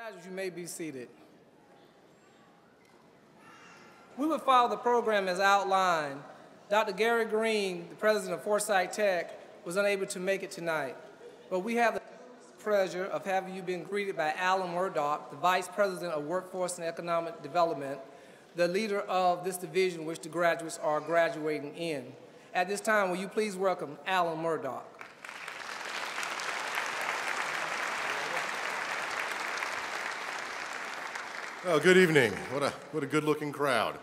Graduates, you may be seated. We will follow the program as outlined. Dr. Gary Green, the president of Forsyth Tech, was unable to make it tonight, but we have the pleasure of having you being greeted by Alan Murdoch, the vice president of Workforce and Economic Development, the leader of this division which the graduates are graduating in. At this time, will you please welcome Alan Murdoch. Well, good evening. What a good-looking crowd.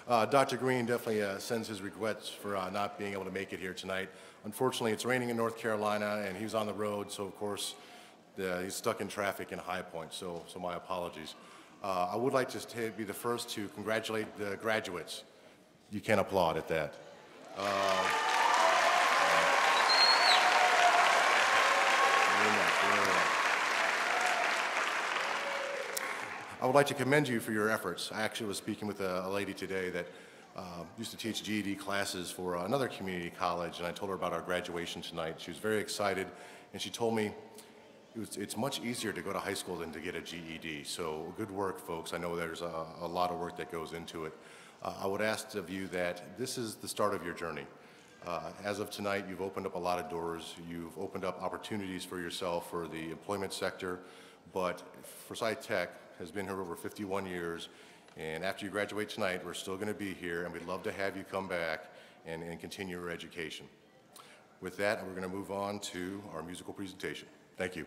Dr. Green definitely sends his regrets for not being able to make it here tonight. Unfortunately, it's raining in North Carolina, and he was on the road, so of course he's stuck in traffic in High Point. So my apologies. I would like to be the first to congratulate the graduates. You can applaud at that. I would like to commend you for your efforts. I actually was speaking with a lady today that used to teach GED classes for another community college, and I told her about our graduation tonight. She was very excited, and she told me it's much easier to go to high school than to get a GED. So good work, folks. I know there's a lot of work that goes into it. I would ask of you that this is the start of your journey. As of tonight, you've opened up a lot of doors. You've opened up opportunities for yourself for the employment sector, but Forsyth Tech has been here over 51 years, and after you graduate tonight, we're still going to be here, and we'd love to have you come back and continue your education. With that, we're going to move on to our musical presentation. Thank you.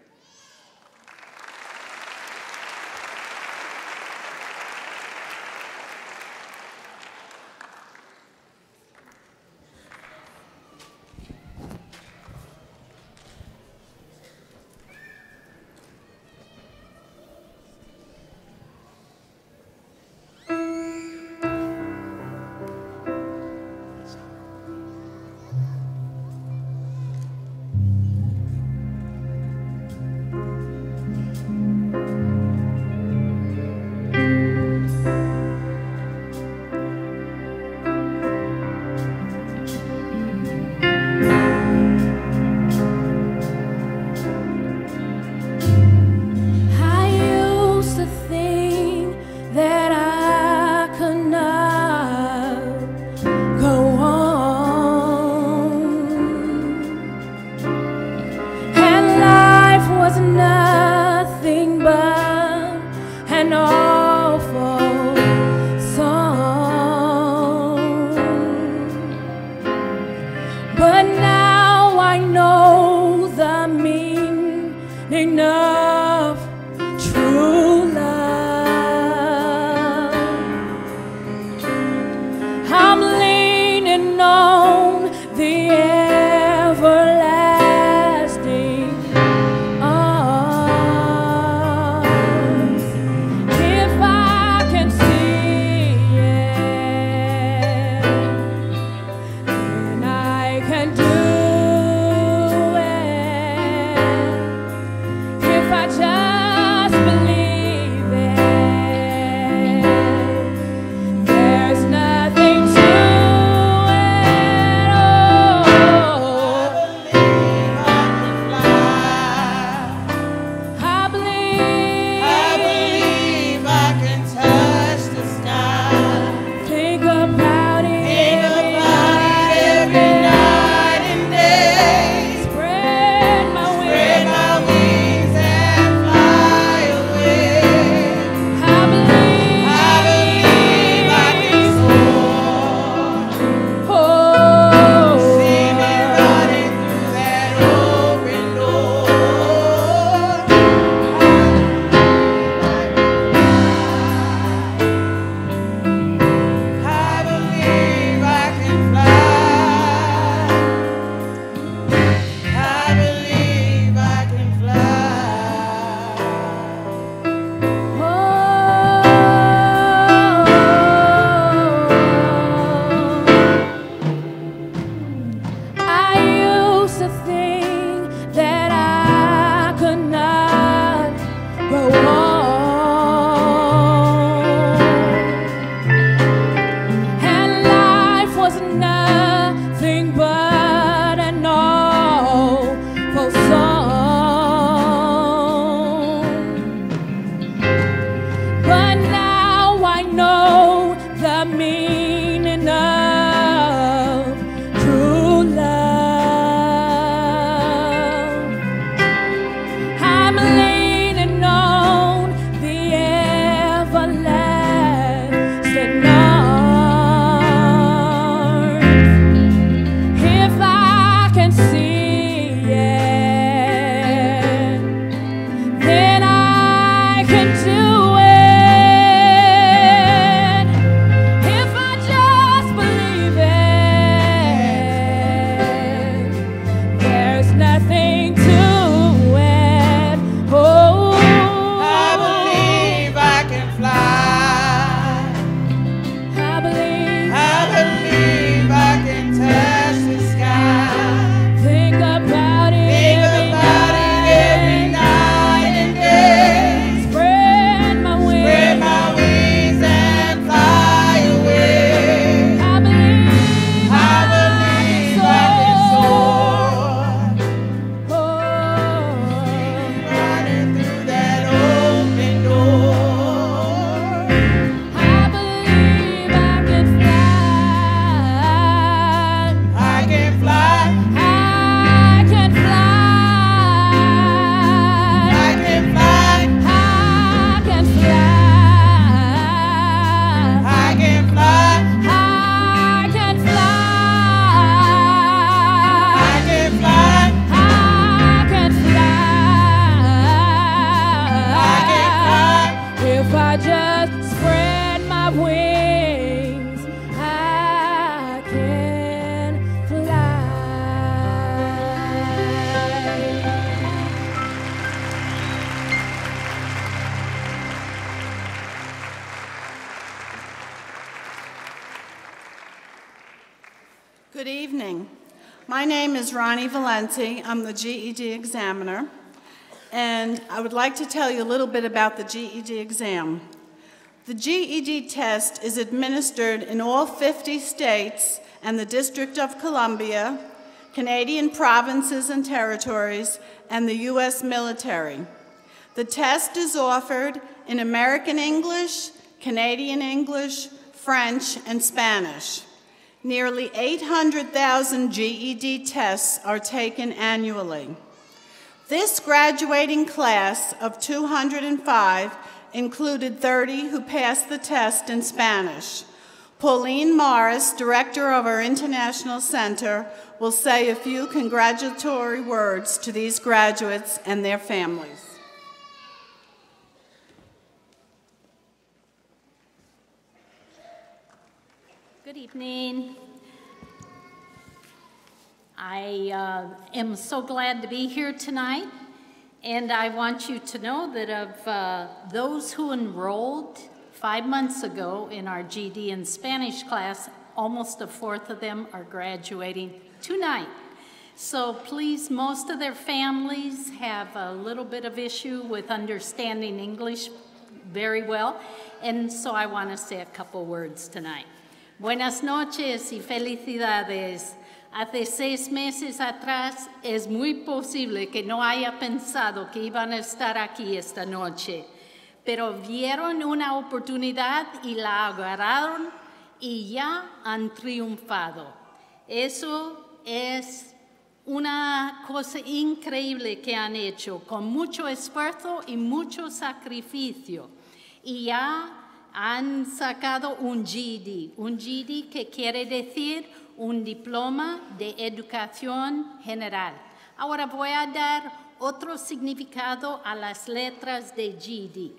Everlasting arms. Good evening. My name is Ronnie Valenti. I'm the GED examiner, and I would like to tell you a little bit about the GED exam. The GED test is administered in all 50 states and the District of Columbia, Canadian provinces and territories, and the U.S. military. The test is offered in American English, Canadian English, French, and Spanish. Nearly 800,000 GED tests are taken annually. This graduating class of 205 included 30 who passed the test in Spanish. Pauline Morris, director of our International Center, will say a few congratulatory words to these graduates and their families. Good evening. I am so glad to be here tonight, and I want you to know that of those who enrolled 5 months ago in our GED and Spanish class, almost a fourth of them are graduating tonight. So please, most of their families have a little bit of issue with understanding English very well, and so I want to say a couple words tonight. Buenas noches y felicidades. Hace 6 meses atrás es muy posible que no haya pensado que iban a estar aquí esta noche, pero vieron una oportunidad y la agarraron y ya han triunfado. Eso es una cosa increíble que han hecho, con mucho esfuerzo y mucho sacrificio. Y ya han sacado un GED que quiere decir un diploma de educación general. Ahora voy a dar otro significado a las letras de GED.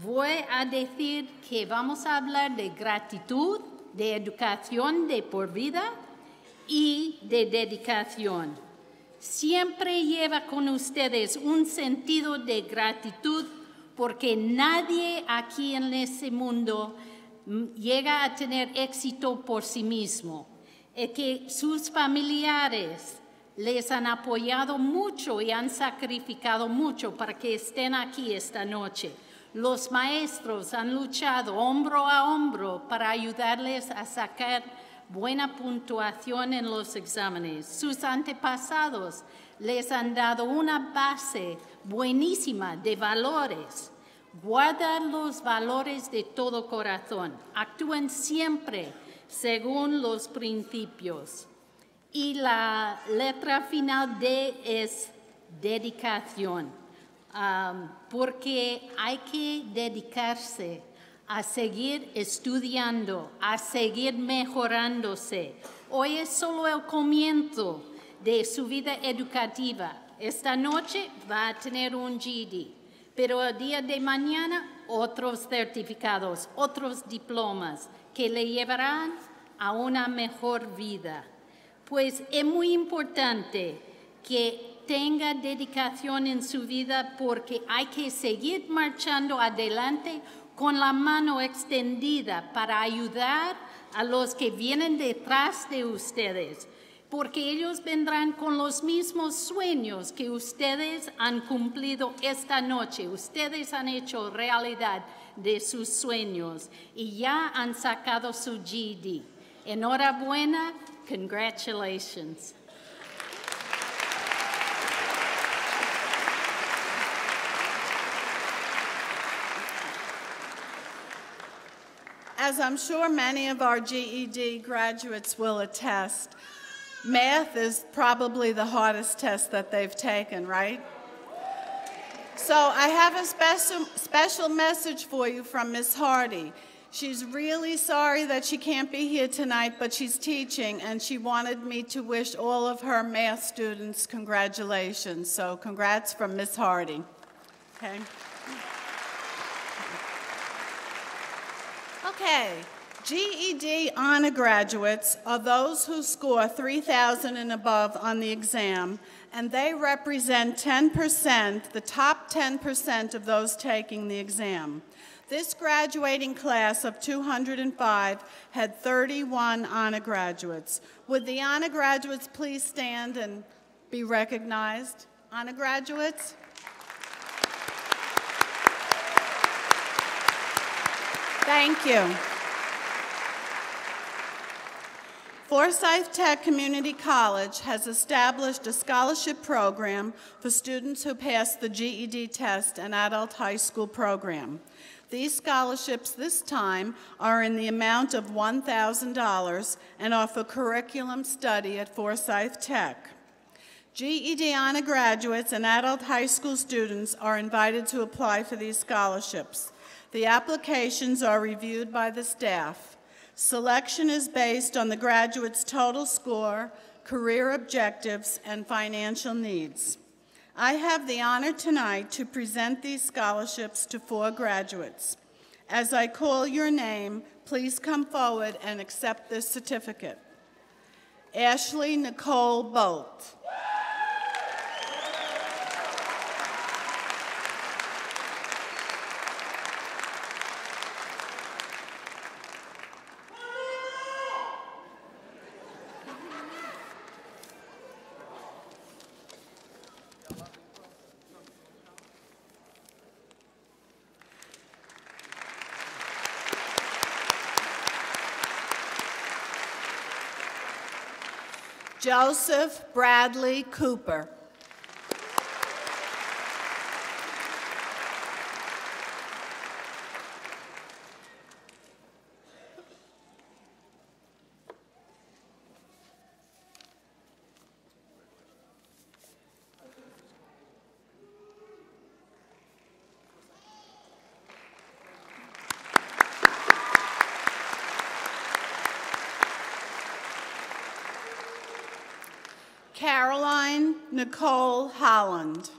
Voy a decir que vamos a hablar de gratitud, de educación de por vida y de dedicación. Siempre lleva con ustedes un sentido de gratitud porque nadie aquí en ese mundo llega a tener éxito por sí mismo. Es que sus familiares les han apoyado mucho y han sacrificado mucho para que estén aquí esta noche. Los maestros han luchado hombro a hombro para ayudarles a sacar buena puntuación en los exámenes. Sus antepasados les han dado una base buenísima de valores. Guardan los valores de todo corazón. Actúen siempre según los principios. Y la letra final D es dedicación. Porque hay que dedicarse a seguir estudiando, a seguir mejorándose. Hoy es solo el comienzo de su vida educativa. Esta noche va a tener un GED, pero el día de mañana otros certificados, otros diplomas que le llevarán a una mejor vida. Pues es muy importante que tenga dedicación en su vida porque hay que seguir marchando adelante con la mano extendida para ayudar a los que vienen detrás de ustedes, porque ellos vendrán con los mismos sueños que ustedes han cumplido esta noche. Ustedes han hecho realidad de sus sueños y ya han sacado su GED. Enhorabuena, congratulations. As I'm sure many of our GED graduates will attest, math is probably the hardest test that they've taken, right? So I have a special message for you from Miss Hardy. She's really sorry that she can't be here tonight, but she's teaching, and she wanted me to wish all of her math students congratulations. So congrats from Miss Hardy. Okay. Okay, GED honor graduates are those who score 3,000 and above on the exam, and they represent 10%, the top 10% of those taking the exam. This graduating class of 205 had 31 honor graduates. Would the honor graduates please stand and be recognized? Honor graduates? Thank you. Forsyth Tech Community College has established a scholarship program for students who pass the GED test and adult high school program. These scholarships this time are in the amount of $1,000 and are for curriculum study at Forsyth Tech. GED honor graduates and adult high school students are invited to apply for these scholarships. The applications are reviewed by the staff. Selection is based on the graduate's total score, career objectives, and financial needs. I have the honor tonight to present these scholarships to 4 graduates. As I call your name, please come forward and accept this certificate. Ashley Nicole Bolt. Joseph Bradley Cooper. Caroline Nicole Holland.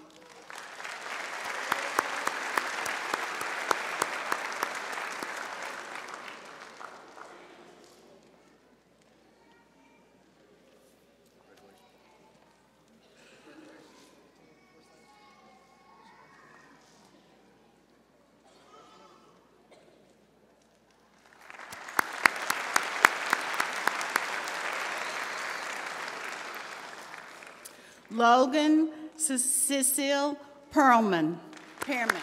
Logan Cecile Pearman. Pearman.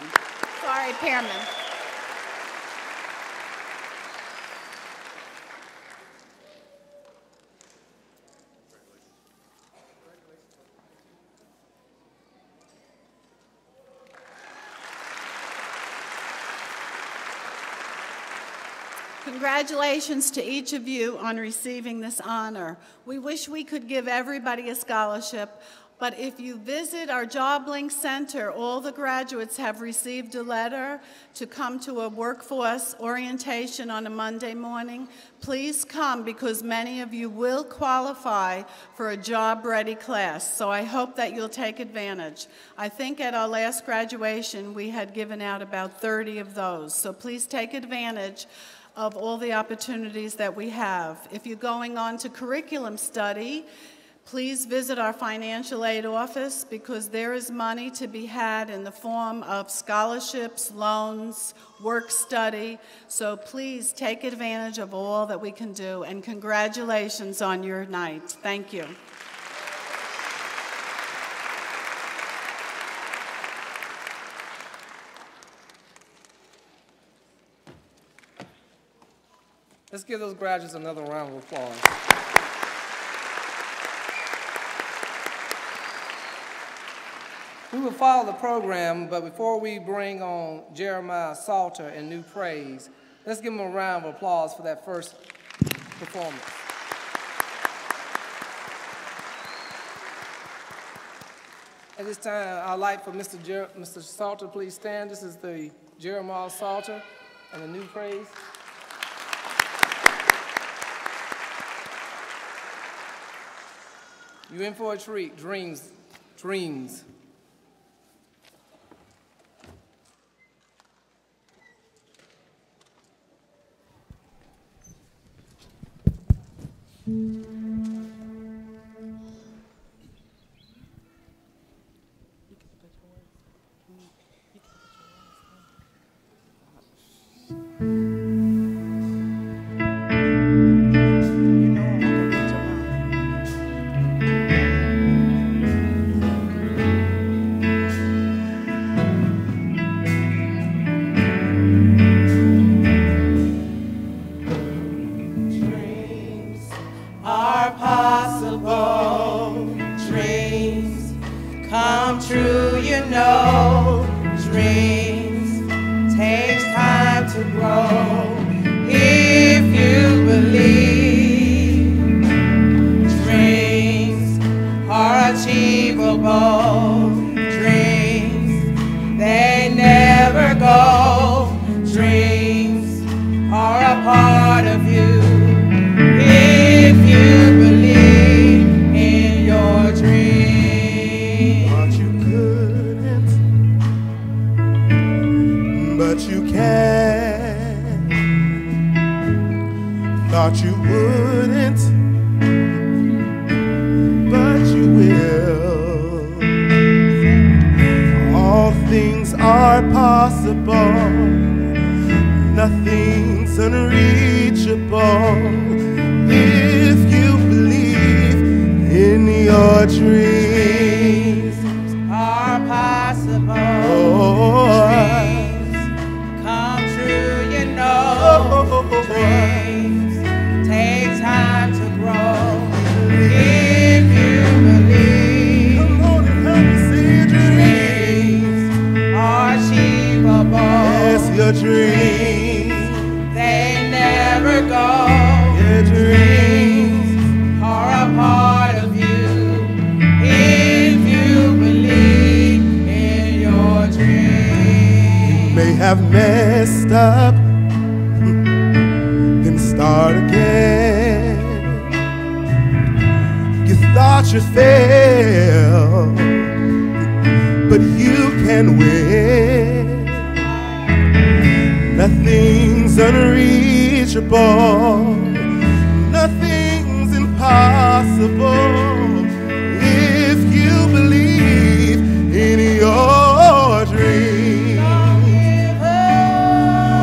Congratulations to each of you on receiving this honor. We wish we could give everybody a scholarship, but if you visit our Job Link Center, all the graduates have received a letter to come to a workforce orientation on a Monday morning. Please come because many of you will qualify for a job-ready class, so I hope that you'll take advantage. I think at our last graduation we had given out about 30 of those, so please take advantage of all the opportunities that we have. If you're going on to curriculum study, please visit our financial aid office because there is money to be had in the form of scholarships, loans, work study. So please take advantage of all that we can do, and congratulations on your night. Thank you. Let's give those graduates another round of applause. We will follow the program, but before we bring on Jeremiah Salter and New Praise, let's give them a round of applause for that first performance. At this time, I'd like for Mr. Salter, please stand. This is the Jeremiah Salter and the New Praise. You're in for a treat. Dreams. Are possible. Dreams come true, you know. Dreams takes time to grow. If you believe, dreams are achievable. Dreams, they never go. Dreams are a part of you. If you believe in your dreams. But you couldn't, but you can. Thought you wouldn't, but you will. All things are possible. Nothing's unreachable. If you believe in your dreams, Are possible. oh, Dreams come true, you know. Dreams take time to grow. If you believe, come on and help me see your dreams. dreams are achievable. Yes, your dreams, They never go. your dreams. Are a part of you. If you believe in your dreams. May have messed up, then start again. You thought you failed, but you can win. Nothing's unreachable. Nothing's impossible. If you believe in your dreams.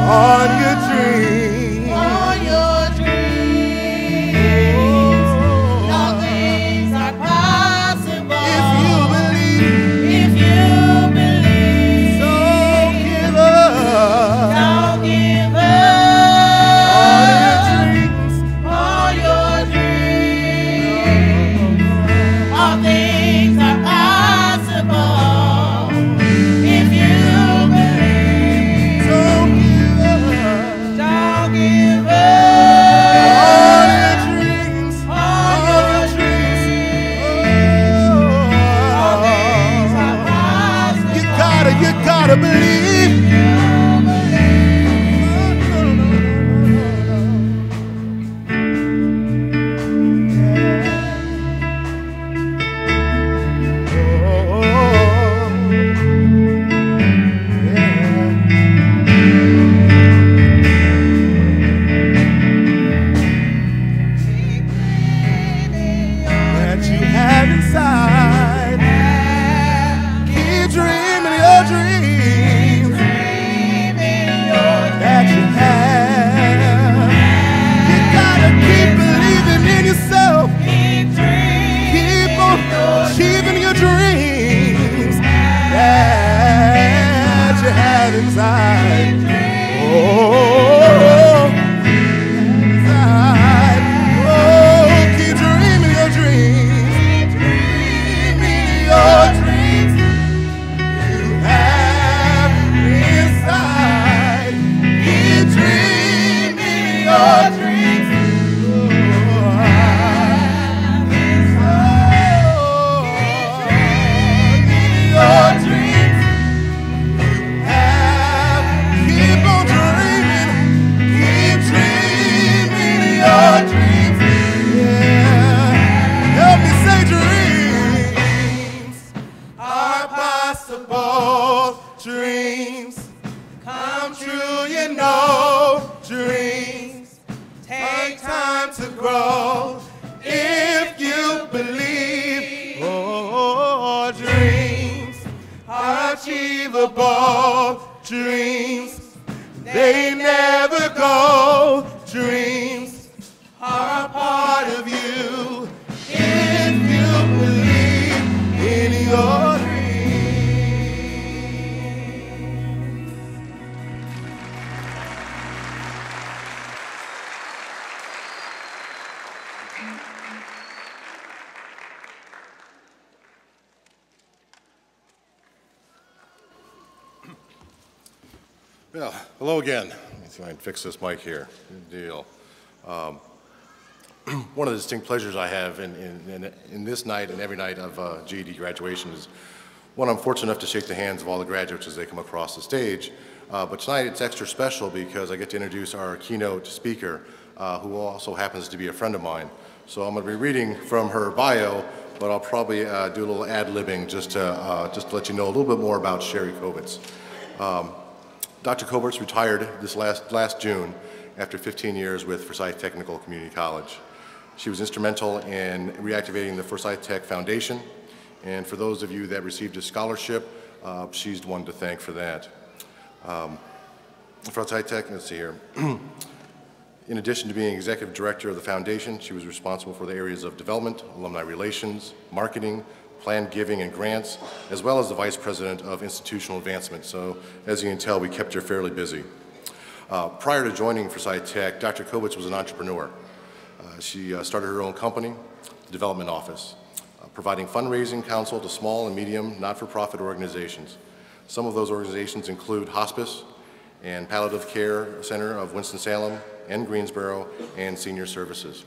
On your dreams. On your dreams. All things are possible. If you believe, If you believe. don't give up. Don't give On your up. dreams. All your dreams. All things are possible. If you believe. Don't give up. Don't give On up. your dreams. On your dreams. All things are possible. You gotta believe. That you have inside. Keep dreaming your dreams that you have. You gotta keep believing in yourself. Keep on achieving your dreams that you have inside. Oh, inside. Oh, keep dreaming your dreams. Your dreams you have inside. Keep dreaming your dreams. Your dreams you have. Keep on dreaming. Keep dreaming your dreams. Yeah. Help me say dreams are possible. Dreams come true, you know. Dreams take time to grow. ball. Dreams, they never go. Dreams are a part of you if you believe in your dreams. Yeah, hello again. Let me see if I can fix this mic here. Good deal. One of the distinct pleasures I have in this night and every night of GED graduation is, one, I'm fortunate enough to shake the hands of all the graduates as they come across the stage. But tonight it's extra special because I get to introduce our keynote speaker, who also happens to be a friend of mine. So I'm going to be reading from her bio, but I'll probably do a little ad-libbing just to let you know a little bit more about Sherry Kovitz. Dr. Kovitz retired this last June after 15 years with Forsyth Technical Community College. She was instrumental in reactivating the Forsyth Tech Foundation, and for those of you that received a scholarship, she's the one to thank for that. Forsyth Tech, let's see here. In addition to being executive director of the foundation, she was responsible for the areas of development, alumni relations, marketing, planned giving and grants, as well as the vice president of institutional advancement. So as you can tell, we kept her fairly busy. Prior to joining Forsyth Tech, Dr. Kovitz was an entrepreneur. She started her own company, the Development Office, providing fundraising counsel to small and medium not-for-profit organizations. Some of those organizations include Hospice and Palliative Care Center of Winston-Salem and Greensboro, and Senior Services.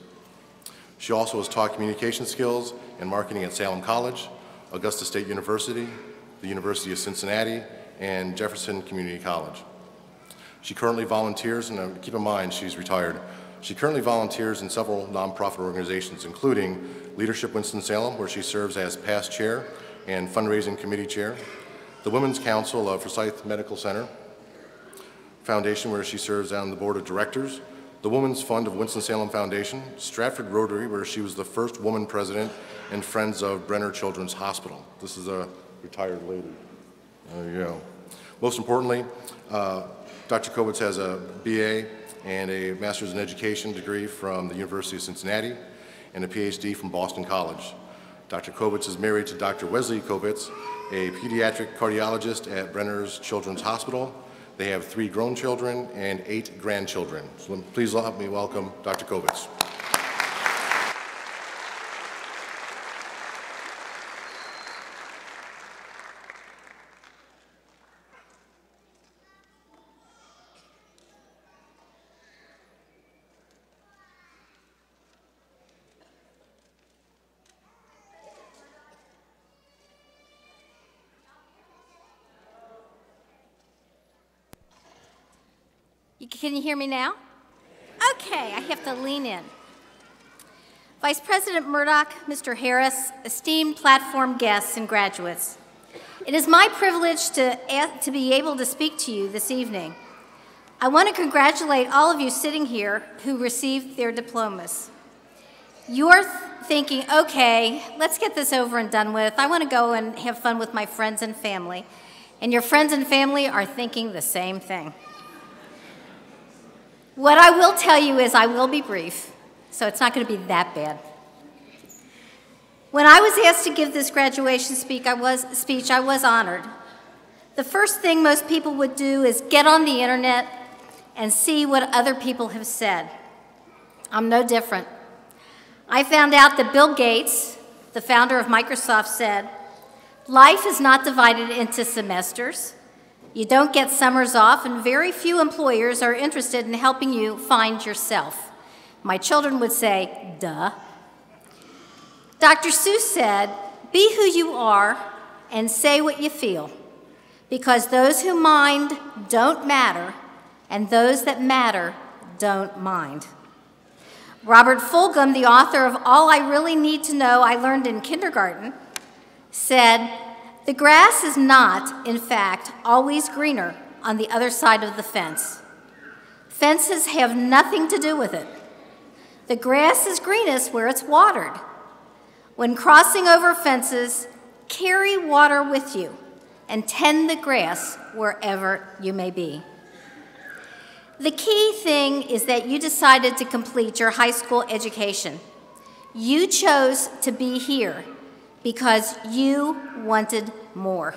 She also has taught communication skills and marketing at Salem College, Augusta State University, the University of Cincinnati, and Jefferson Community College. She currently volunteers, and keep in mind she's retired, she currently volunteers in several nonprofit organizations, including Leadership Winston-Salem, where she serves as past chair and fundraising committee chair, the Women's Council of Forsyth Medical Center Foundation, where she serves on the board of directors, the Women's Fund of Winston-Salem Foundation, Stratford Rotary, where she was the first woman president, and Friends of Brenner Children's Hospital. This is a retired lady. There you go. Most importantly, Dr. Kovitz has a BA and a Master's in Education degree from the University of Cincinnati and a PhD from Boston College. Dr. Kovitz is married to Dr. Wesley Kovitz, a pediatric cardiologist at Brenner's Children's Hospital. They have 3 grown children and 8 grandchildren. So please help me welcome Dr. Kovitz. Can you hear me now? Okay, I have to lean in. Vice President Murdoch, Mr. Harris, esteemed platform guests and graduates, it is my privilege to be able to speak to you this evening. I want to congratulate all of you sitting here who received their diplomas. You're thinking, okay, let's get this over and done with. I want to go and have fun with my friends and family. And your friends and family are thinking the same thing. What I will tell you is I will be brief, so it's not going to be that bad. When I was asked to give this graduation speech, I was honored. The first thing most people would do is get on the internet and see what other people have said. I'm no different. I found out that Bill Gates, the founder of Microsoft, said, "Life is not divided into semesters. You don't get summers off, and very few employers are interested in helping you find yourself." My children would say, duh. Dr. Seuss said, "Be who you are and say what you feel, because those who mind don't matter, and those that matter don't mind." Robert Fulghum, the author of All I Really Need to Know I Learned in Kindergarten, said, "The grass is not, in fact, always greener on the other side of the fence. Fences have nothing to do with it. The grass is greenest where it's watered. When crossing over fences, carry water with you. and tend the grass wherever you may be. The key thing is that you decided to complete your high school education. You chose to be here because you wanted more.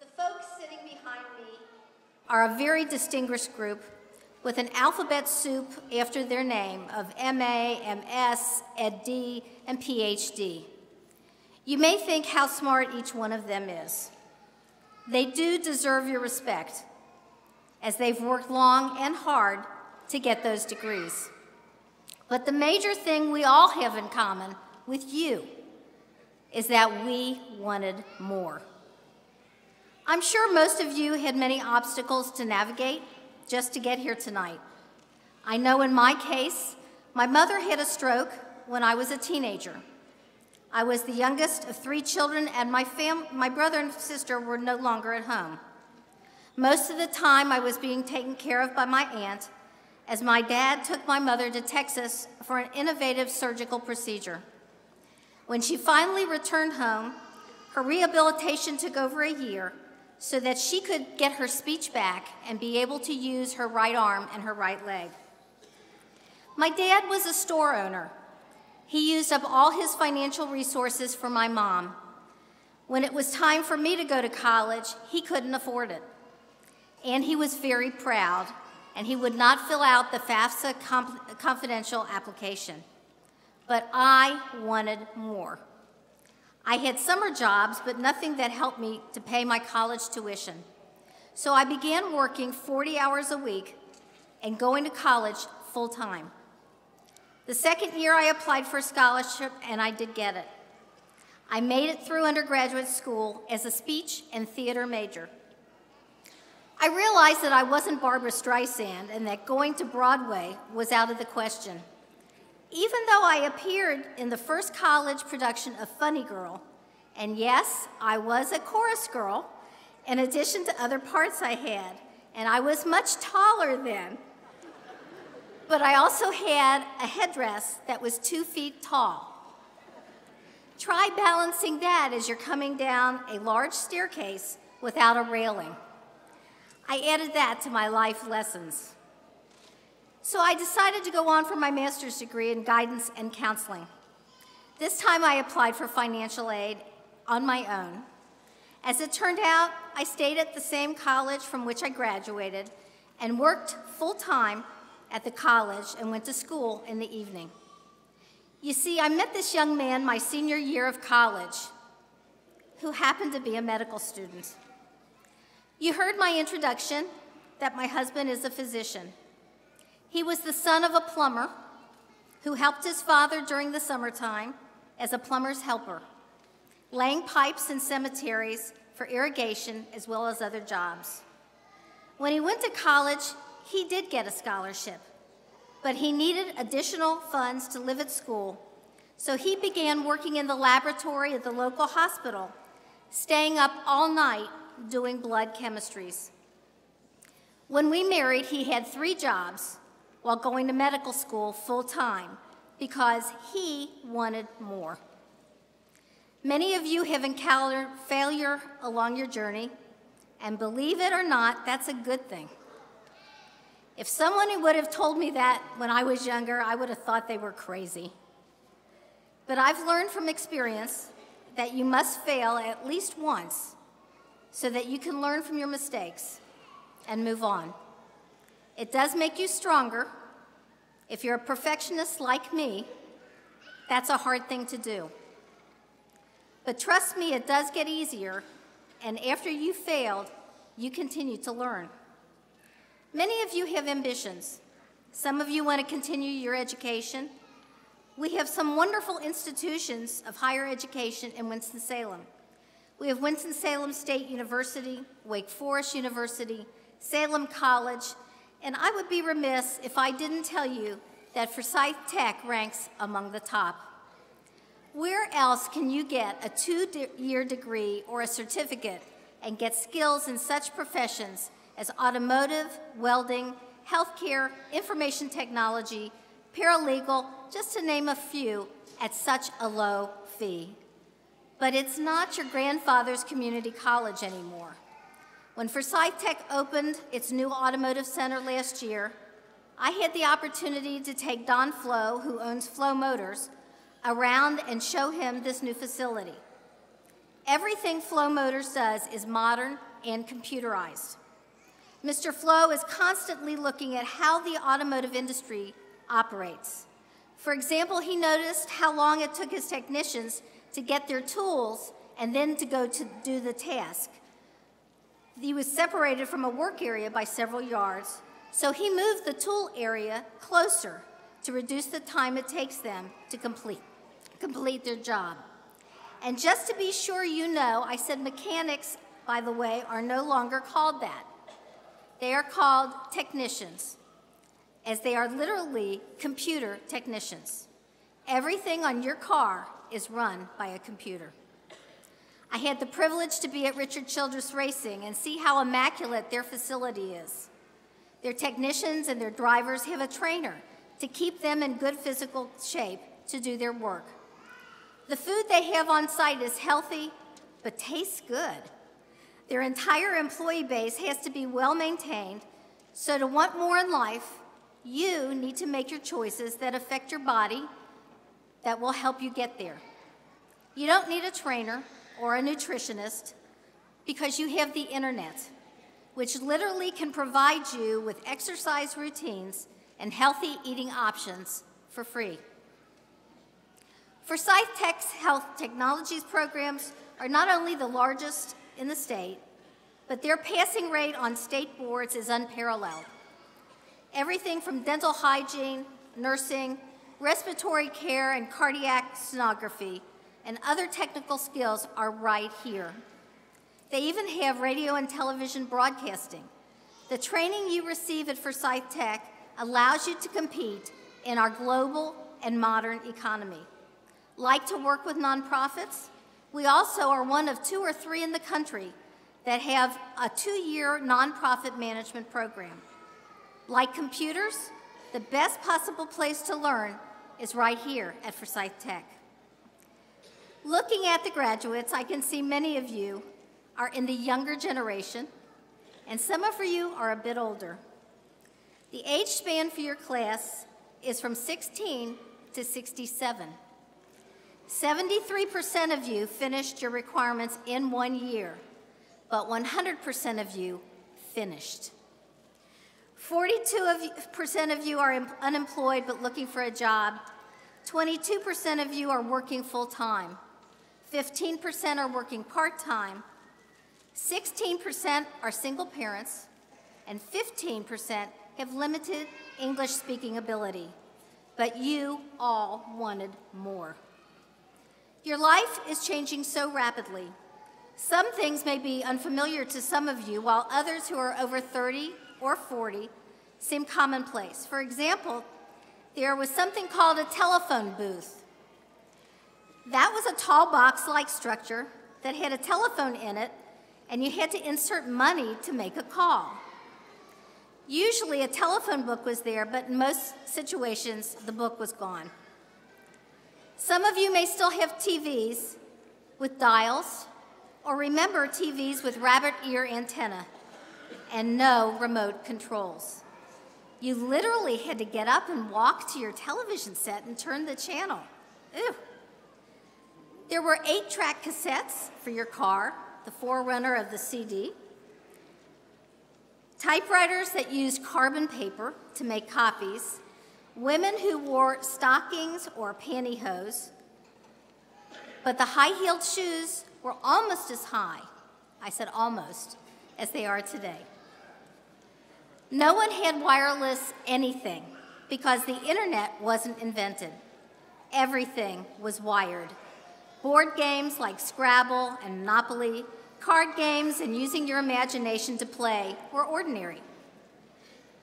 The folks sitting behind me are a very distinguished group with an alphabet soup after their name of MA, MS, ED, and PhD. You may think how smart each one of them is. They do deserve your respect, as they've worked long and hard to get those degrees. But the major thing we all have in common with you is that we wanted more. I'm sure most of you had many obstacles to navigate just to get here tonight. I know in my case, my mother had a stroke when I was a teenager. I was the youngest of 3 children, and my brother and sister were no longer at home. Most of the time, I was being taken care of by my aunt, as my dad took my mother to Texas for an innovative surgical procedure. When she finally returned home, her rehabilitation took over a year so that she could get her speech back and be able to use her right arm and her right leg. My dad was a store owner. He used up all his financial resources for my mom. When it was time for me to go to college, he couldn't afford it. And he was very proud, and he would not fill out the FAFSA confidential application. But I wanted more. I had summer jobs, but nothing that helped me to pay my college tuition. So I began working 40 hours a week and going to college full-time. The second year I applied for a scholarship, and I did get it. I made it through undergraduate school as a speech and theater major. I realized that I wasn't Barbra Streisand and that going to Broadway was out of the question. Even though I appeared in the first college production of Funny Girl, and yes, I was a chorus girl, in addition to other parts I had, and I was much taller then. But I also had a headdress that was 2 feet tall. Try balancing that as you're coming down a large staircase without a railing. I added that to my life lessons. So I decided to go on for my master's degree in guidance and counseling. This time I applied for financial aid on my own. As it turned out, I stayed at the same college from which I graduated and worked full-time at the college and went to school in the evening. You see, I met this young man my senior year of college who happened to be a medical student. You heard my introduction that my husband is a physician. He was the son of a plumber who helped his father during the summertime as a plumber's helper, laying pipes in cemeteries for irrigation as well as other jobs. When he went to college, he did get a scholarship, but he needed additional funds to live at school, so he began working in the laboratory at the local hospital, staying up all night doing blood chemistries. When we married, he had 3 jobs while going to medical school full-time because he wanted more. Many of you have encountered failure along your journey, and believe it or not, that's a good thing. If someone would have told me that when I was younger, I would have thought they were crazy. But I've learned from experience that you must fail at least once so that you can learn from your mistakes and move on. It does make you stronger. If you're a perfectionist like me, that's a hard thing to do. But trust me, it does get easier, and after you failed, you continue to learn. Many of you have ambitions. Some of you want to continue your education. We have some wonderful institutions of higher education in Winston-Salem. We have Winston-Salem State University, Wake Forest University, Salem College, and I would be remiss if I didn't tell you that Forsyth Tech ranks among the top. Where else can you get a 2-year degree or a certificate and get skills in such professions as automotive, welding, healthcare, information technology, paralegal, just to name a few, at such a low fee? But it's not your grandfather's community college anymore. When Forsyth Tech opened its new automotive center last year, I had the opportunity to take Don Flo, who owns Flo Motors, around and show him this new facility. Everything Flo Motors does is modern and computerized. Mr. Flo is constantly looking at how the automotive industry operates. For example, he noticed how long it took his technicians to get their tools and then to go to do the task. He was separated from a work area by several yards, so he moved the tool area closer to reduce the time it takes them to complete their job. And just to be sure you know, I said mechanics, by the way, are no longer called that. They are called technicians, as they are literally computer technicians. Everything on your car is run by a computer. I had the privilege to be at Richard Childress Racing and see how immaculate their facility is. Their technicians and their drivers have a trainer to keep them in good physical shape to do their work. The food they have on site is healthy, but tastes good. Their entire employee base has to be well maintained, so to want more in life, you need to make your choices that affect your body that will help you get there. You don't need a trainer or a nutritionist because you have the internet, which literally can provide you with exercise routines and healthy eating options for free. Forsyth Tech's health technologies programs are not only the largest in the state, but their passing rate on state boards is unparalleled. Everything from dental hygiene, nursing, respiratory care, and cardiac sonography, and other technical skills are right here. They even have radio and television broadcasting. The training you receive at Forsyth Tech allows you to compete in our global and modern economy. Like to work with nonprofits? We also are one of 2 or 3 in the country that have a 2-year nonprofit management program. Like computers, the best possible place to learn is right here at Forsyth Tech. Looking at the graduates, I can see many of you are in the younger generation, and some of you are a bit older. The age span for your class is from 16 to 67. 73% of you finished your requirements in 1 year, but 100% of you finished. 42% of you are unemployed but looking for a job. 22% of you are working full-time. 15% are working part-time. 16% are single parents, and 15% have limited English-speaking ability. But you all wanted more. Your life is changing so rapidly. Some things may be unfamiliar to some of you, while others who are over 30 or 40 seem commonplace. For example, there was something called a telephone booth. That was a tall box-like structure that had a telephone in it, and you had to insert money to make a call. Usually a telephone book was there, but in most situations, the book was gone. Some of you may still have TVs with dials, or remember TVs with rabbit ear antenna and no remote controls. You literally had to get up and walk to your television set and turn the channel. Ew. There were 8-track cassettes for your car, the forerunner of the CD. Typewriters that used carbon paper to make copies. Women who wore stockings or pantyhose. But the high-heeled shoes were almost as high, I said almost, as they are today. No one had wireless anything because the internet wasn't invented. Everything was wired. Board games like Scrabble and Monopoly, card games and using your imagination to play were ordinary.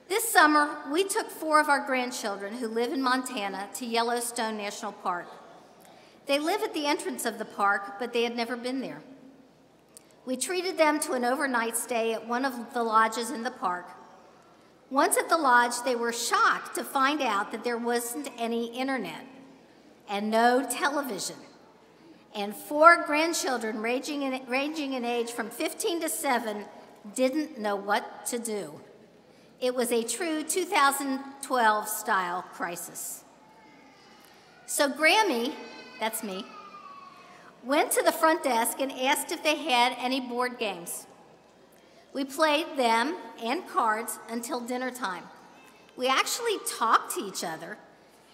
This summer, we took 4 of our grandchildren who live in Montana to Yellowstone National Park. They live at the entrance of the park, but they had never been there. We treated them to an overnight stay at one of the lodges in the park. Once at the lodge, they were shocked to find out that there wasn't any internet and no television. and 4 grandchildren ranging in age from 15 to 7 didn't know what to do. It was a true 2012 style crisis. So Grammy, that's me, went to the front desk and asked if they had any board games. We played them and cards until dinner time. We actually talked to each other,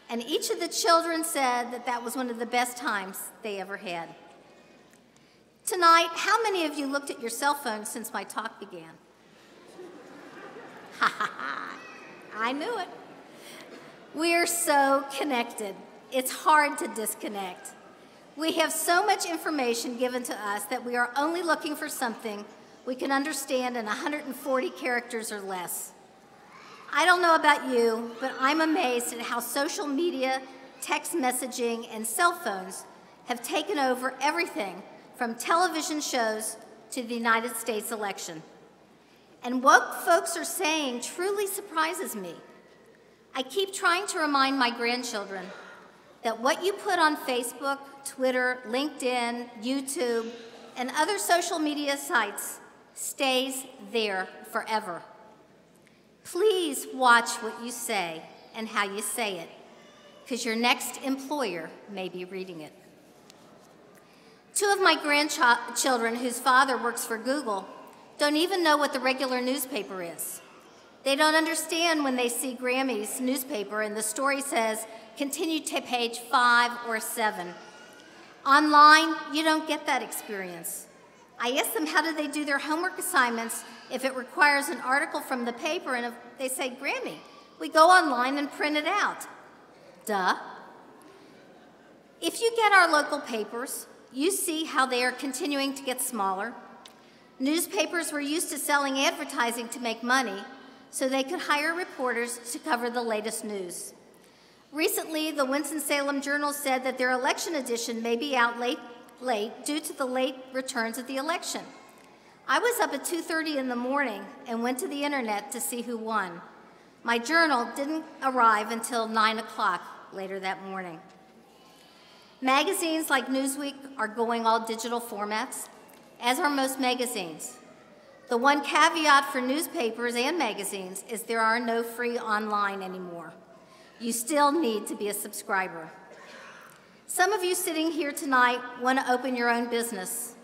and each of the children said that that was one of the best times they ever had. Tonight, how many of you looked at your cell phones since my talk began? Ha ha ha, I knew it. We're so connected. It's hard to disconnect. We have so much information given to us that we are only looking for something we can understand in 140 characters or less. I don't know about you, but I'm amazed at how social media, text messaging, and cell phones have taken over everything from television shows to the United States election. And what folks are saying truly surprises me. I keep trying to remind my grandchildren that what you put on Facebook, Twitter, LinkedIn, YouTube, and other social media sites stays there forever. Please watch what you say and how you say it, because your next employer may be reading it. 2 of my grandchildren, whose father works for Google, don't even know what the regular newspaper is. They don't understand when they see Grammy's newspaper and the story says, continue to page 5 or 7. Online, you don't get that experience. I ask them how do they do their homework assignments if it requires an article from the paper, and if they say, Grammy, we go online and print it out. Duh. If you get our local papers, you see how they are continuing to get smaller. Newspapers were used to selling advertising to make money, so they could hire reporters to cover the latest news. Recently, the Winston-Salem Journal said that their election edition may be out late due to the late returns of the election. I was up at 2:30 in the morning and went to the internet to see who won. My journal didn't arrive until 9 o'clock later that morning. Magazines like Newsweek are going all digital formats, as are most magazines. The one caveat for newspapers and magazines is there are no free online anymore. You still need to be a subscriber. Some of you sitting here tonight want to open your own business.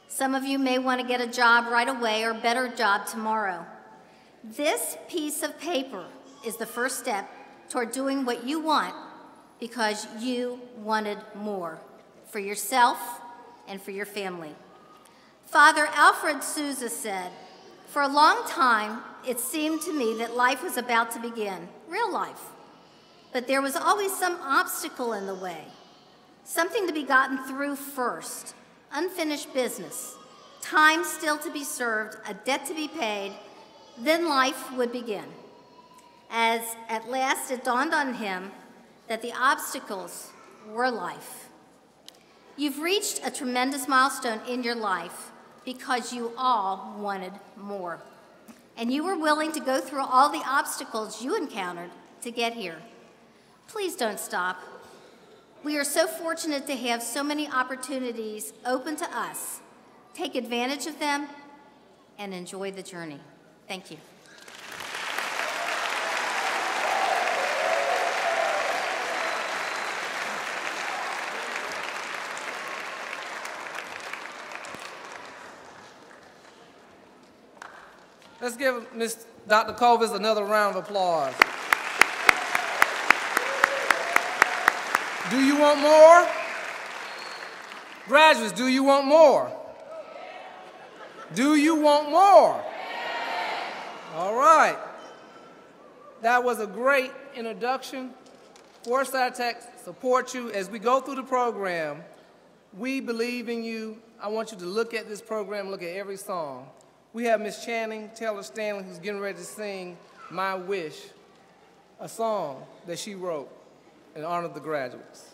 Some of you may want to get a job right away or a better job tomorrow. This piece of paper is the first step toward doing what you want because you wanted more for yourself and for your family. Father Alfred Sousa said, for a long time, it seemed to me that life was about to begin, real life. But there was always some obstacle in the way, something to be gotten through first, unfinished business, time still to be served, a debt to be paid, then life would begin. As at last it dawned on him that the obstacles were life. You've reached a tremendous milestone in your life because you all wanted more. And you were willing to go through all the obstacles you encountered to get here. Please don't stop. We are so fortunate to have so many opportunities open to us. Take advantage of them and enjoy the journey. Thank you. Let's give Ms. Dr. Colvis another round of applause. Do you want more? Graduates, do you want more? Do you want more? All right. That was a great introduction. Forsyth Tech supports you as we go through the program. We believe in you. I want you to look at this program, look at every song. We have Ms. Channing Taylor Stanley, who's getting ready to sing My Wish, a song that she wrote in honor of the graduates.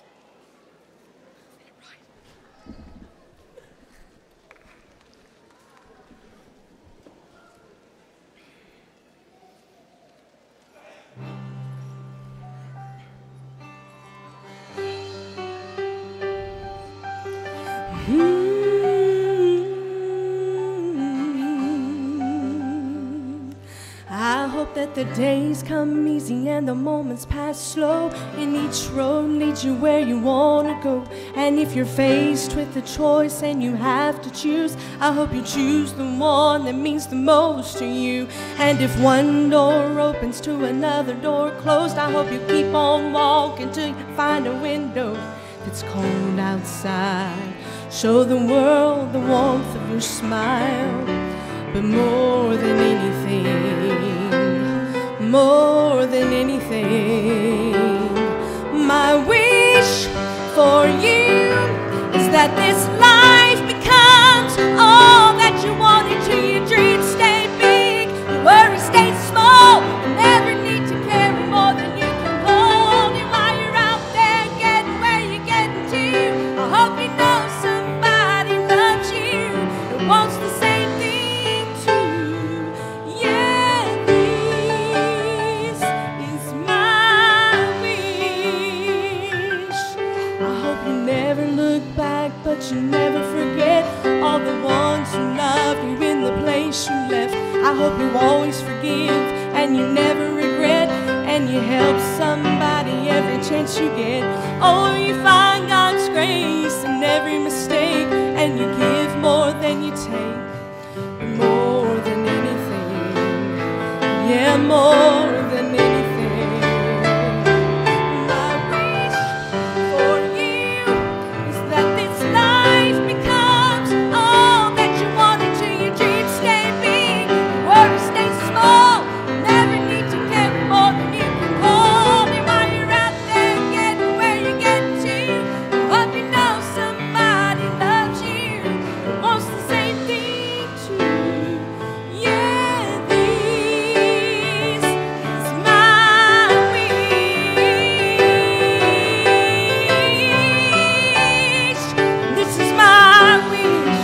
the days come easy and the moments pass slow, and each road leads you where you want to go. And if you're faced with a choice and you have to choose, I hope you choose the one that means the most to you. And if one door opens to another door closed, I hope you keep on walking till you find a window that's cold outside. Show the world the warmth of your smile. But more than anything, my wish for you is that this life becomes all that you wanted to. Your dreams stay big, your worries stay small. You never need to carry more than you can hold. And while you're out there getting where you're getting to, I hope you know somebody loves you and wants the same thing too. Yeah, this is my wish. I hope you never look back, but you never forget all the ones who loved you in the place you left. I hope you always forgive and you never regret, and you help somebody every chance you get. Oh, you find God's grace in every mistake, and you give more than you take. More than anything, yeah, more than anything, my wish for you is that this life becomes all that you wanted to. Your dreams stay big, your worries stay small. You never need to carry more than you can hold. And while you're out there getting where you're getting to, I hope you know somebody loves you and wants the same thing too. Yeah, this is my wish. This is my wish.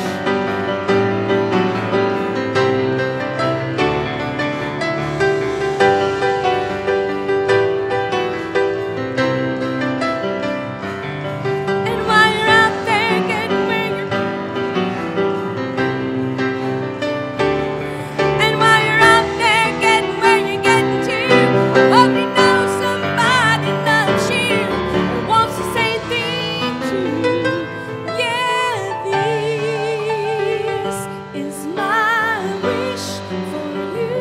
And while you're out there getting where you're And while you're out there getting where you're getting to, I hope you know somebody loves you and wants the same thing too. Yeah, this is my wish for you,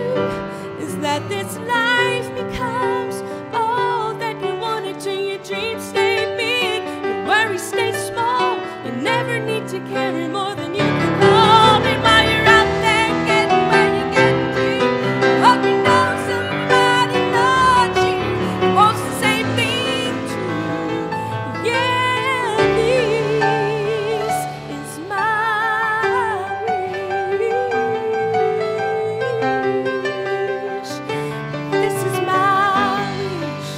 is that this life becomes all that you wanted to. Your dreams stay big, your worries stay small. You never need to carry more than you can hold. And while you're out there getting where you're getting to, I hope you know somebody loves you and wants the same thing too. Yeah, this is my wish. This is my wish.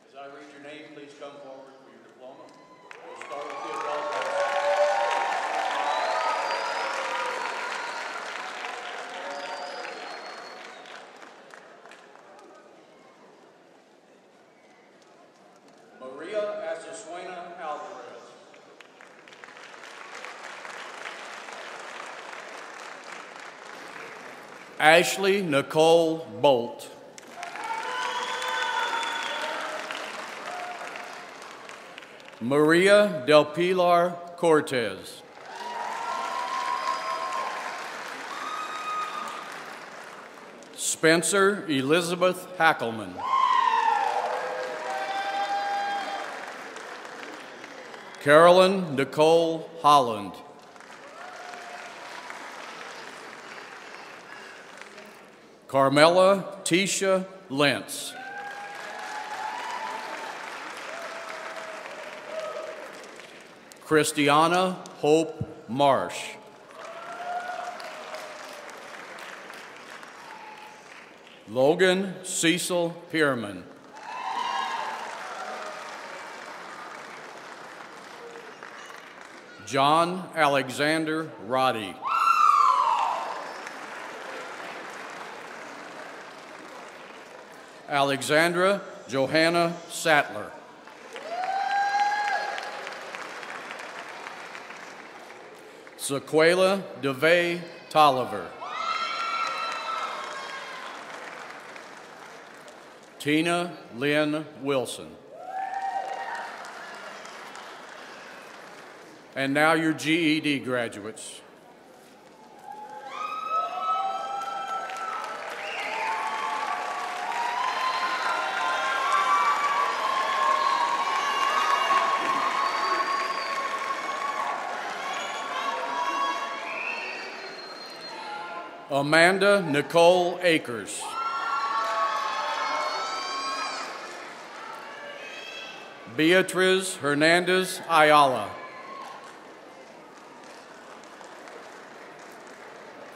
As I read your name, please come forward for your diploma. We'll start with the adult. Maria Azucena Alvarez. Ashley Nicole Bolt. Maria Del Pilar Cortez. Spencer Elizabeth Hackelman. Carolyn Nicole Holland. Carmela Tisha Lentz. Christiana Hope Marsh. Logan Cecil Pierman. John Alexander Roddy. Alexandra Johanna Sattler. Sequela DeVay Tolliver. Tina Lynn Wilson. And now your GED graduates. Amanda Nicole Akers. Beatriz Hernandez Ayala.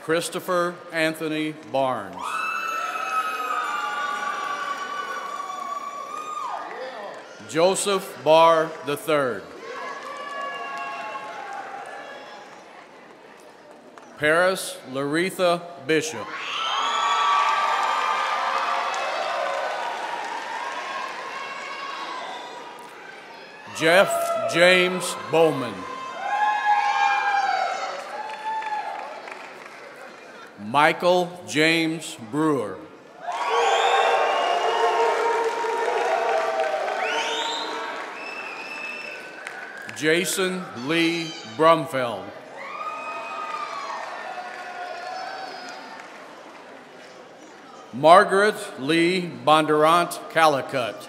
Christopher Anthony Barnes. Joseph Barr III. Paris Laretha Bishop. Jeff James Bowman. Michael James Brewer. Jason Lee Brumfeld. Margaret Lee Bondurant Calicut.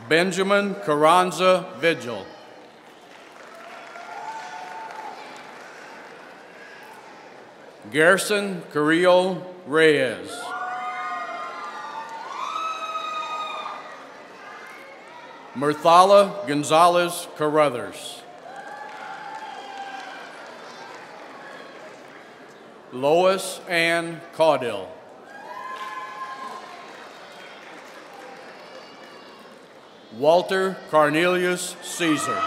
Benjamin Carranza Vigil. Garrison Carrillo Reyes. Murthala Gonzalez Carruthers. Lois Ann Caudill. Walter Cornelius Caesar.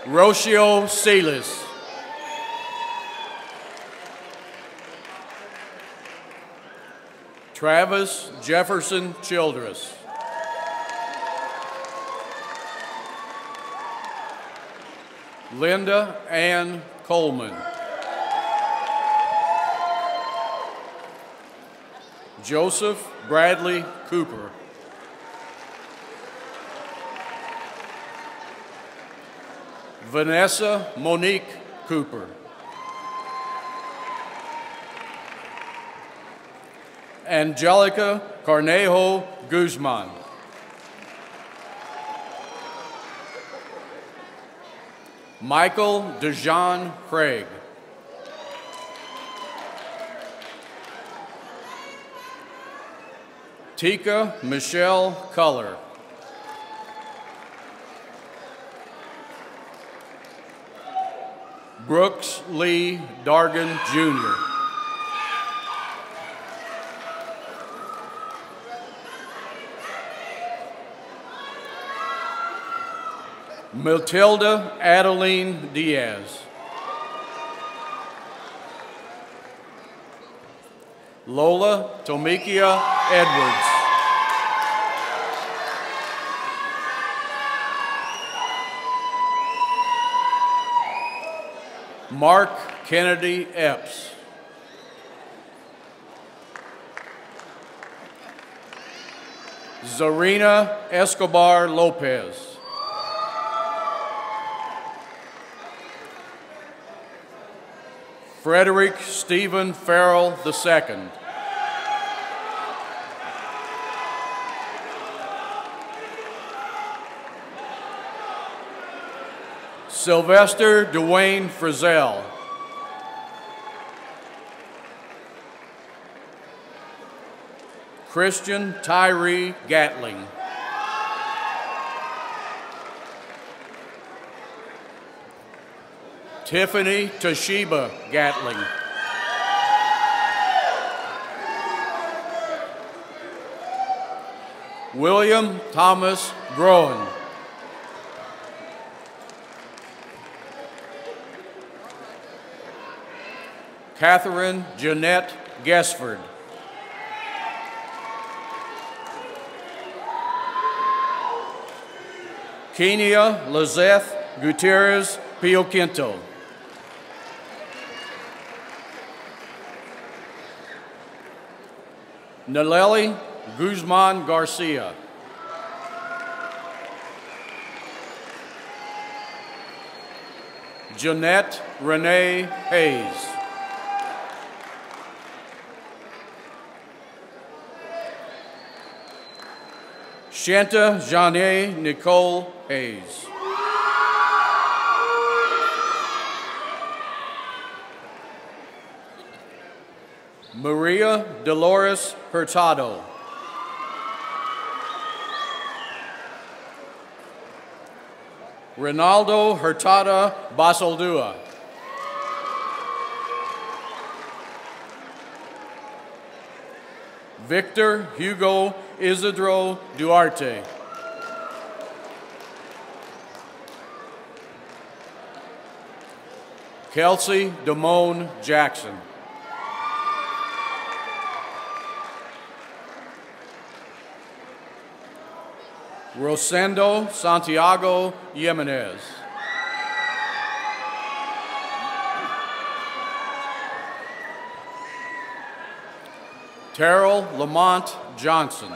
Rocio Celis. Travis Jefferson Childress. Linda Ann Coleman. Joseph Bradley Cooper. Vanessa Monique Cooper. Angelica Carnejo Guzman. Michael DeJean Craig. Tika Michelle Culler. Brooks Lee Dargan, Jr. Matilda Adeline Diaz. Lola Tomikia Edwards. Mark Kennedy Epps. Zarina Escobar Lopez. Frederick Stephen Farrell II. Sylvester Dwayne Frizzell. Christian Tyree Gatling. Tiffany Toshiba Gatling. William Thomas Groen. Catherine Jeanette Gesford. Kenia Lizeth Gutierrez Pio Quinto. Naleli Guzman Garcia. Jeanette Renee Hayes. Shanta Janae Nicole Hayes. Maria Dolores Hurtado. Ronaldo Hurtada Basaldua. Victor Hugo Isidro Duarte. Kelsey Damone Jackson. Rosendo Santiago Jimenez. Terrell Lamont Johnson.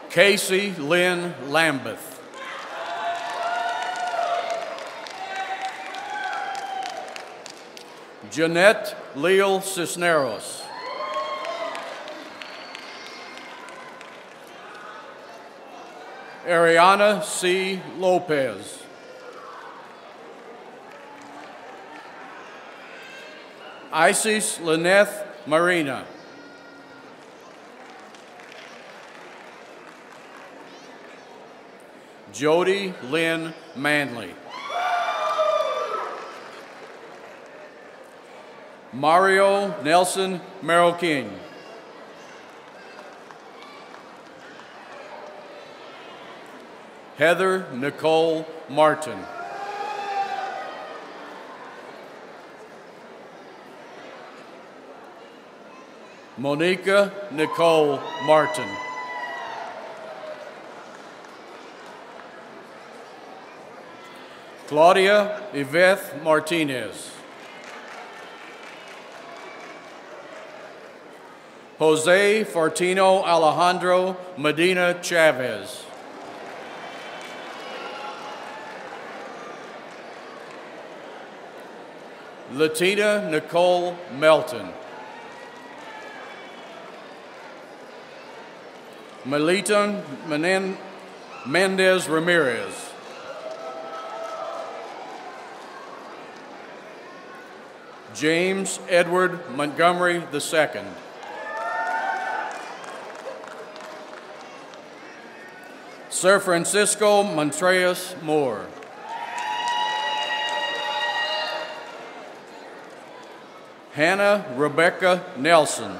Casey Lynn Lambeth. Jeanette Leal Cisneros. Ariana C. Lopez. Isis Lyneth Marina. Jody Lynn Manley. Mario Nelson Merrill-King. Heather Nicole Martin. Monica Nicole Martin. Claudia Yvette Martinez. Jose Fortino Alejandro Medina Chavez. Latina Nicole Melton. Melita Mendez Ramirez. James Edward Montgomery II. Sir Francisco Montreas Moore. Hannah Rebecca Nelson.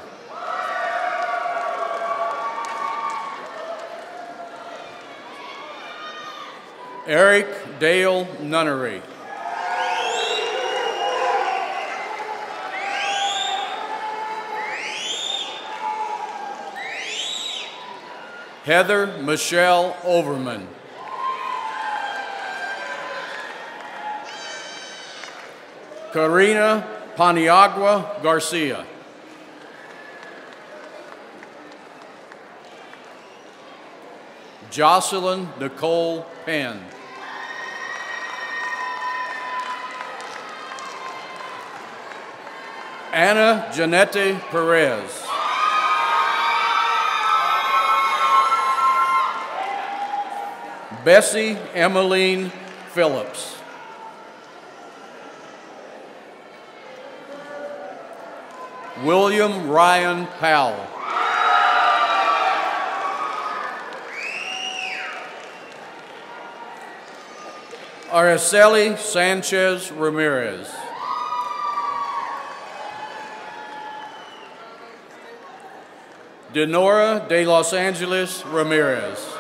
Eric Dale Nunnery. Heather Michelle Overman. Karina Paniagua Garcia. Jocelyn Nicole Penn. Anna Janette Perez. Bessie Emmeline Phillips. William Ryan Powell. Araceli Sanchez Ramirez. Denora de Los Angeles Ramirez.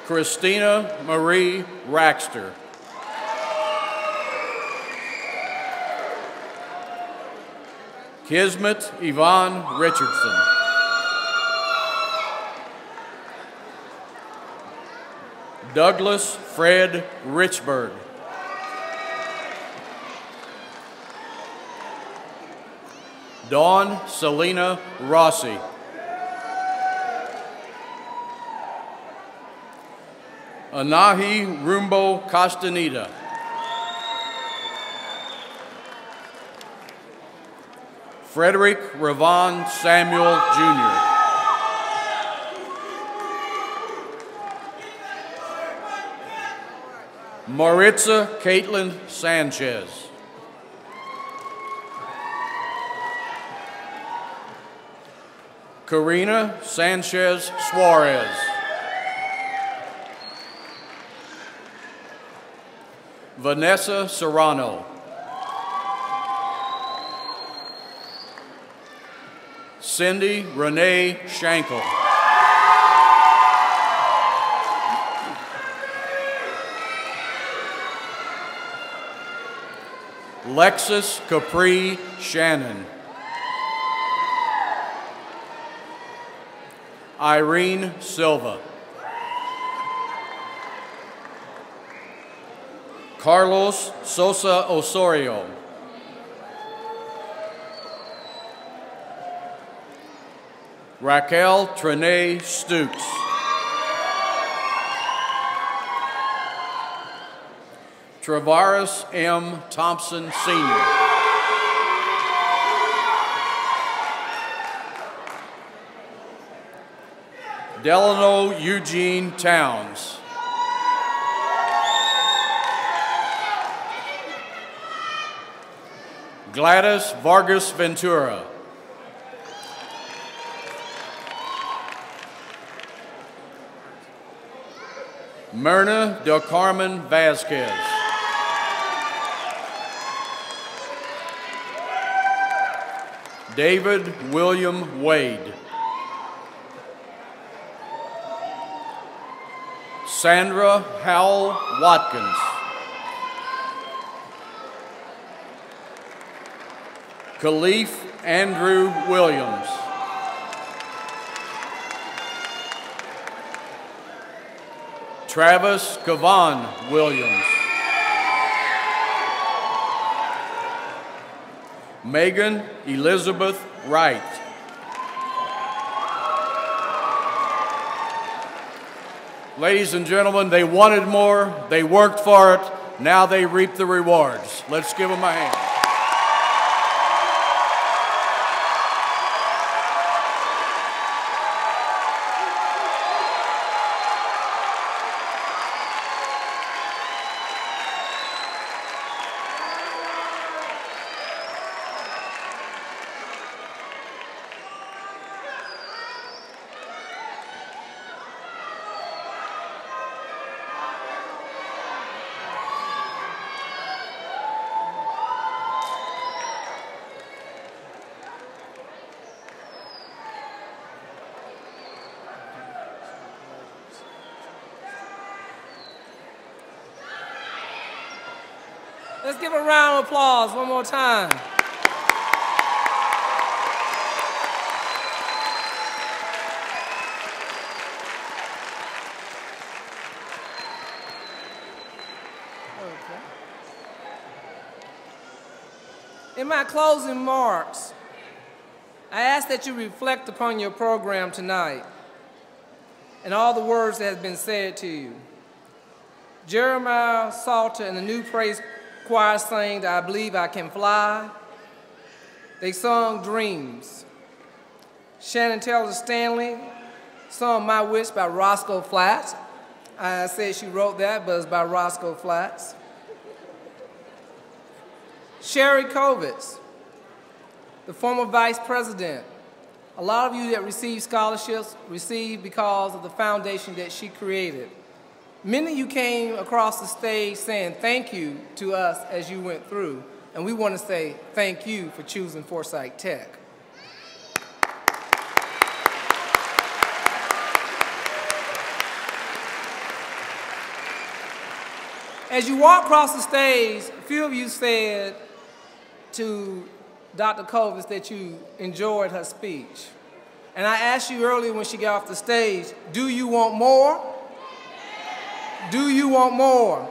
Christina Marie Raxter. Kismet Yvonne Richardson. Douglas Fred Richburg. Dawn Selena Rossi. Anahi Rumbo Castaneda. Frederick Ravon Samuel Jr. Maritza Caitlin Sanchez. Karina Sanchez Suarez. Vanessa Serrano. Cindy Renee Schenkel. Lexus Capri Shannon. Irene Silva. Carlos Sosa Osorio. Raquel Trene Stooks. Travaris M. Thompson Sr. Delano Eugene Towns. Gladys Vargas Ventura. Myrna Del Carmen Vasquez. David William Wade. Sandra Howell Watkins. Khalif Andrew Williams. Travis Kavan Williams. Megan Elizabeth Wright. Ladies and gentlemen, they wanted more, they worked for it, now they reap the rewards. Let's give them a hand. Let's give a round of applause one more time. In my closing remarks, I ask that you reflect upon your program tonight and all the words that have been said to you. Jeremiah Salter and the New Praise Choir sang I Believe I Can Fly. They sung Dreams. Shannon Taylor Stanley sung My Wish by Roscoe Flatts. I said she wrote that, but it's by Roscoe Flatts. Sherry Kovitz, the former vice president. A lot of you that receive scholarships receive because of the foundation that she created. Many of you came across the stage saying thank you to us as you went through, and we want to say thank you for choosing Forsyth Tech. As you walk across the stage, a few of you said to Dr. Kovitz that you enjoyed her speech. And I asked you earlier when she got off the stage, do you want more? Do you want more?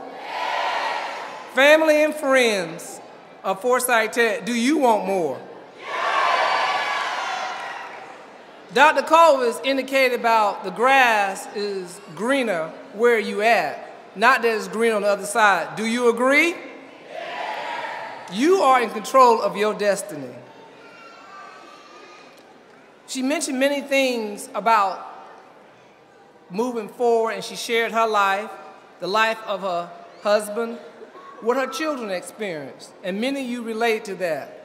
Family and friends of Forsyth Tech, do you want more? Dr. Kovitz indicated about the grass is greener where you at, not that it's green on the other side. Do you agree? You are in control of your destiny. She mentioned many things about moving forward, and she shared her life, the life of her husband, what her children experienced, and many of you relate to that.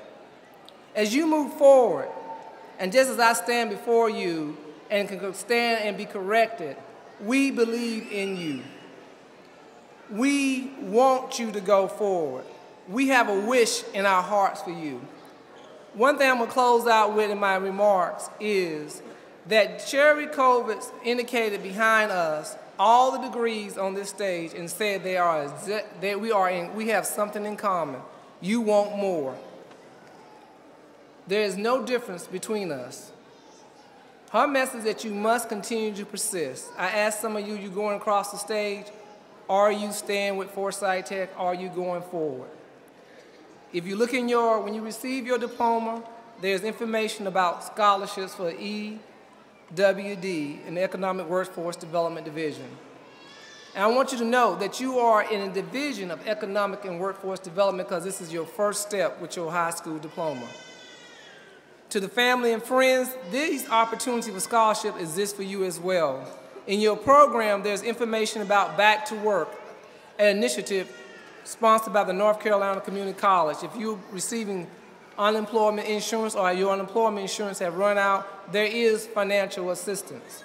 As you move forward, and just as I stand before you and can stand and be corrected, we believe in you. We want you to go forward. We have a wish in our hearts for you. One thing I'm going to close out with in my remarks is that Sherry Kovitz indicated behind us all the degrees on this stage and said we have something in common. You want more. There is no difference between us. Her message is that you must continue to persist. I asked some of you going across the stage, are you staying with Forsyth Tech? Are you going forward? If you look in when you receive your diploma, there's information about scholarships for EWD in the Economic Workforce Development Division. And I want you to know that you are in a division of Economic and Workforce Development because this is your first step with your high school diploma. To the family and friends, these opportunities for scholarship exist for you as well. In your program, there's information about Back to Work, an initiative sponsored by the North Carolina Community College. If you're receiving unemployment insurance or your unemployment insurance have run out, there is financial assistance.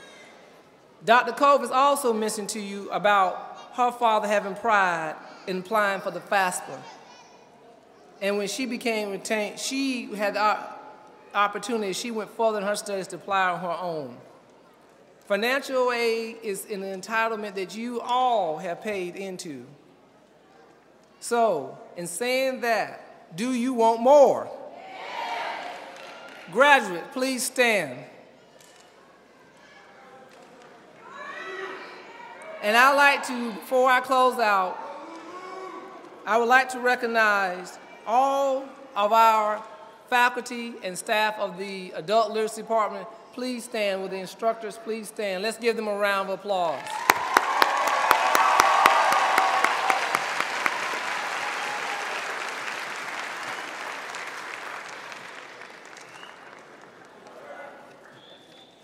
Dr. Kovitz also mentioned to you about her father having pride in applying for the FAFSA. And when she became retained, she had the opportunity, she went further in her studies to apply on her own. Financial aid is an entitlement that you all have paid into. So, in saying that, do you want more? Yes. Graduate, please stand. And I'd like to, before I close out, I would like to recognize all of our faculty and staff of the Adult Literacy Department. Please stand. With the instructors, please stand. Let's give them a round of applause.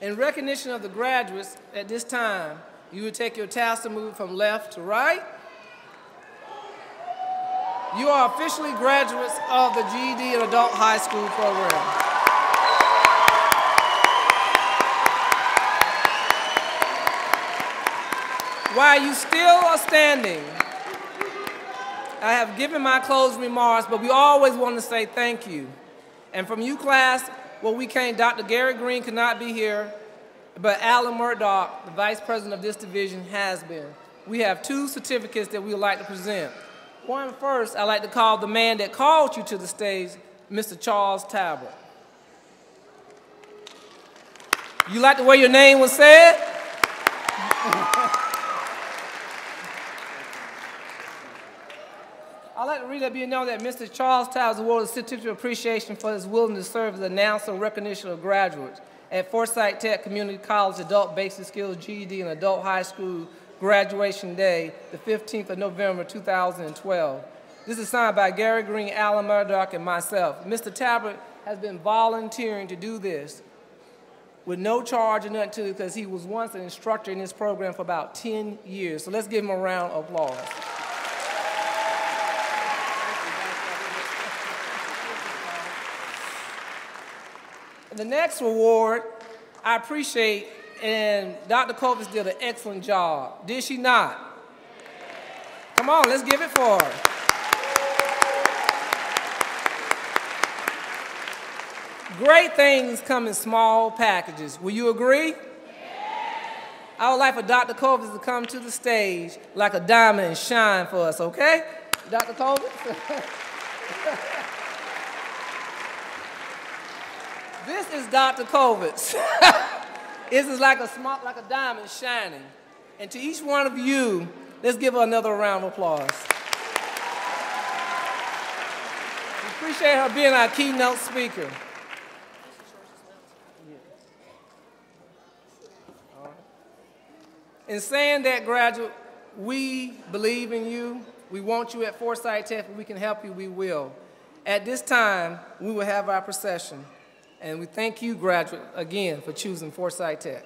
In recognition of the graduates, at this time, you would take your tassel and move it from left to right. You are officially graduates of the GED and Adult High School program. While you still are standing, I have given my closing remarks, but we always want to say thank you. And from you, class, Dr. Gary Green could not be here, but Alan Murdoch, the vice president of this division, has been. We have 2 certificates that we would like to present. One first, I'd like to call the man that called you to the stage, Mr. Charles Talbot. You like the way your name was said? I'd like to read that be known that Mr. Charles Talbot is awarded a certificate of appreciation for his willingness to serve as an announcer and recognition of graduates at Forsyth Tech Community College Adult Basic Skills GED and Adult High School Graduation Day, the 15th of November, 2012. This is signed by Gary Green, Alan Murdoch, and myself. Mr. Talbot has been volunteering to do this with no charge or nothing to it because he was once an instructor in this program for about 10 years. So let's give him a round of applause. And the next award, I appreciate, and Dr. Kovitz did an excellent job. Did she not? Come on, let's give it for her. Great things come in small packages. Will you agree? I would like for Dr. Kovitz to come to the stage like a diamond and shine for us, okay? Dr. Kovitz? This is Dr. Kovitz. This is like a diamond shining. And to each one of you, let's give her another round of applause. We appreciate her being our keynote speaker. In saying that, graduate, we believe in you. We want you at Forsyth Tech. If we can help you, we will. At this time, we will have our procession. And we thank you, graduate, again, for choosing Forsyth Tech.